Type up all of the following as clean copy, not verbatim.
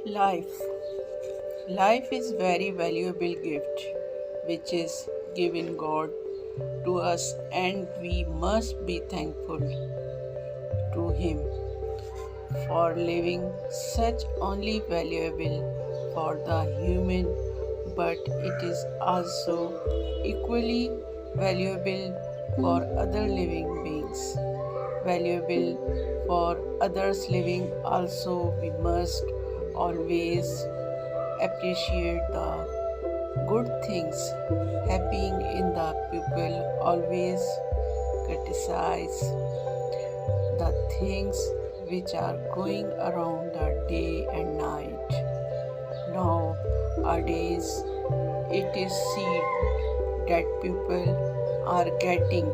Life. Life is very valuable gift which is given God to us and we must be thankful to him for living such only valuable for the human but it is also equally valuable for other living beings valuable for others living also we must always appreciate the good things happening in the people always criticize the things which are going around the day and night. Nowadays, it is seen that people are getting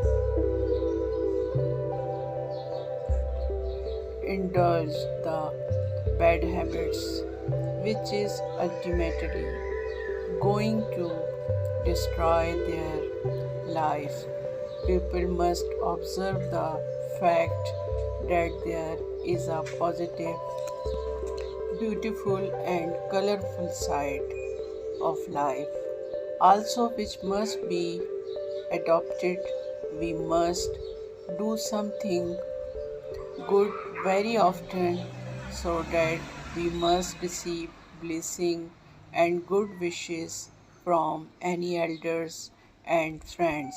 indulged the bad habits, which is ultimately going to destroy their life. People must observe the fact that there is a positive, beautiful, and colorful side of life, also, which must be adopted. We must do something good very often so that we must receive blessing and good wishes from any elders and friends.